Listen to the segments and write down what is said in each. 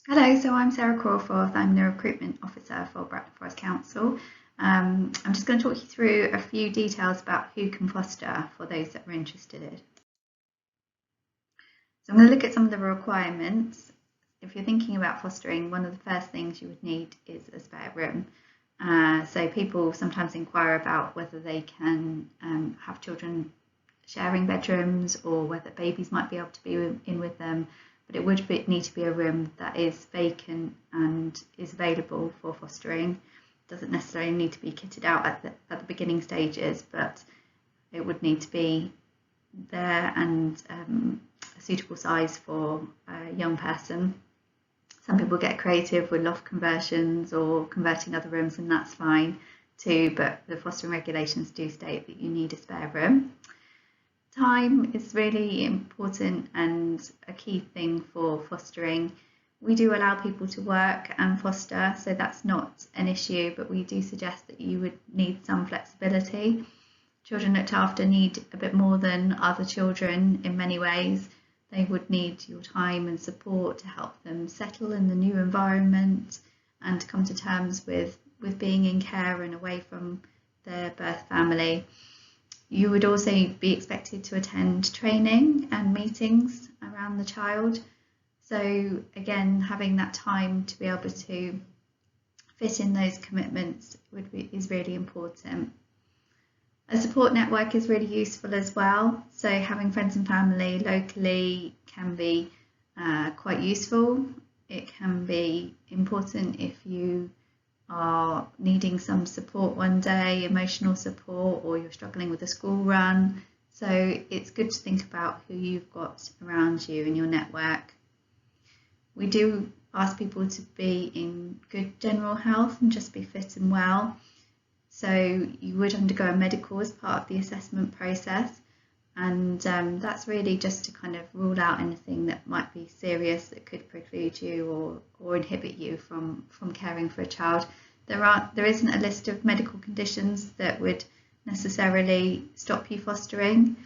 Hello, so I'm Sarah Crawforth. I'm the Recruitment Officer for Bracknell Forest Council. I'm just going to talk you through a few details about who can foster for those that are interested. So I'm going to look at some of the requirements. If you're thinking about fostering, one of the first things you would need is a spare room. So people sometimes inquire about whether they can have children sharing bedrooms or whether babies might be able to be in with them. But it would need to be a room that is vacant and is available for fostering. It doesn't necessarily need to be kitted out at the beginning stages, but it would need to be there and a suitable size for a young person. Some people get creative with loft conversions or converting other rooms, and that's fine too, but the fostering regulations do state that you need a spare room. Time is really important and a key thing for fostering. We do allow people to work and foster, so that's not an issue, but we do suggest that you would need some flexibility. Children looked after need a bit more than other children in many ways. They would need your time and support to help them settle in the new environment and come to terms with being in care and away from their birth family. You would also be expected to attend training and meetings around the child. So again, having that time to be able to fit in those commitments is really important. A support network is really useful as well. So having friends and family locally can be quite useful. It can be important if you are needing some support one day, emotional support, or you're struggling with a school run. So it's good to think about who you've got around you in your network. We do ask people to be in good general health and just be fit and well. So you would undergo a medical as part of the assessment process, and that's really just to kind of rule out anything that might be serious that could preclude you or inhibit you from caring for a child. There isn't a list of medical conditions that would necessarily stop you fostering,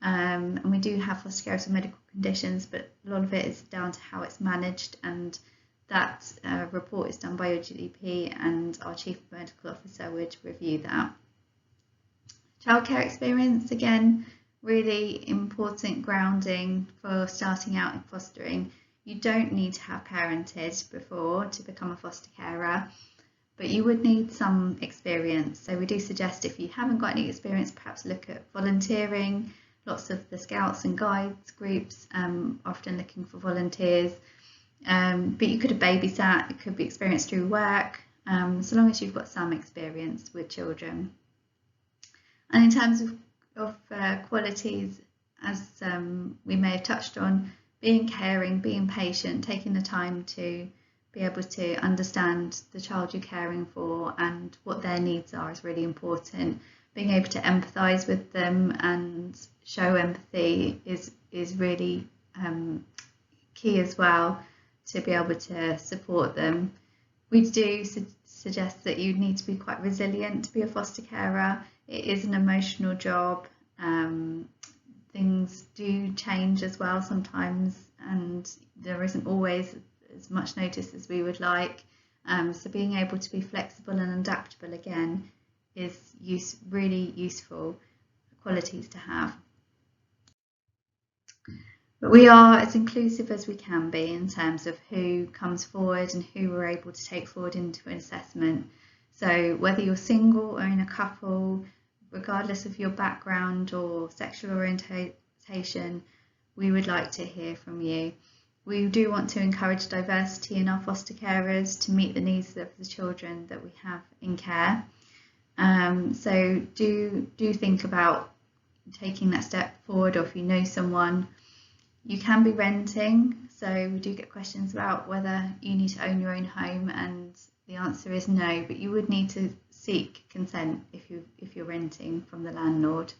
and we do have foster carers with medical conditions, but a lot of it is down to how it's managed, and that report is done by your GP, and our Chief Medical Officer would review that. Childcare experience, again, really important grounding for starting out in fostering. You don't need to have parented before to become a foster carer, but you would need some experience. So we do suggest, if you haven't got any experience, perhaps look at volunteering. Lots of the Scouts and Guides groups are often looking for volunteers. But you could have babysat, it could be experience through work, so long as you've got some experience with children. And in terms of qualities, as we may have touched on, being caring, being patient, taking the time to be able to understand the child you're caring for and what their needs are is really important. Being able to empathise with them and show empathy is really key as well, to be able to support them. We do suggest that you need to be quite resilient to be a foster carer. It is an emotional job. Things do change as well sometimes, and there isn't always as much notice as we would like. So being able to be flexible and adaptable again is really useful qualities to have. But we are as inclusive as we can be in terms of who comes forward and who we're able to take forward into an assessment. So whether you're single or in a couple, regardless of your background or sexual orientation, we would like to hear from you. We do want to encourage diversity in our foster carers to meet the needs of the children that we have in care. So do think about taking that step forward, or if you know someone. You can be renting, so we do get questions about whether you need to own your own home, and the answer is no, but you would need to seek consent if you're renting from the landlord.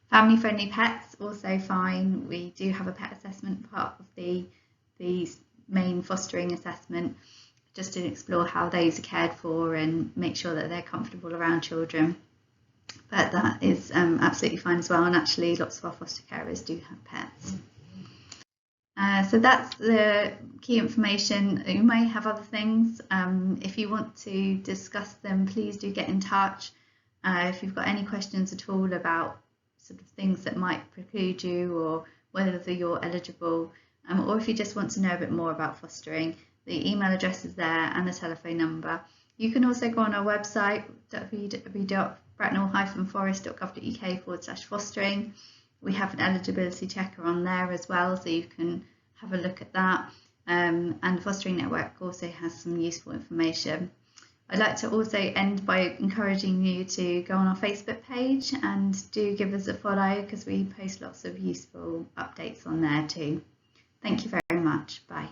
Family friendly pets, also fine. We do have a pet assessment part of the main fostering assessment, just to explore how those are cared for and make sure that they're comfortable around children. But that is absolutely fine as well, and actually lots of our foster carers do have pets. So that's the key information. You may have other things. If you want to discuss them, please do get in touch. If you've got any questions at all about sort of things that might preclude you or whether you're eligible, or if you just want to know a bit more about fostering, the email address is there and the telephone number. You can also go on our website, www.bracknellforest.gov.uk/fostering. We have an eligibility checker on there as well, so you can have a look at that. And the Fostering Network also has some useful information. I'd like to also end by encouraging you to go on our Facebook page and do give us a follow, because we post lots of useful updates on there too. Thank you very much. Bye.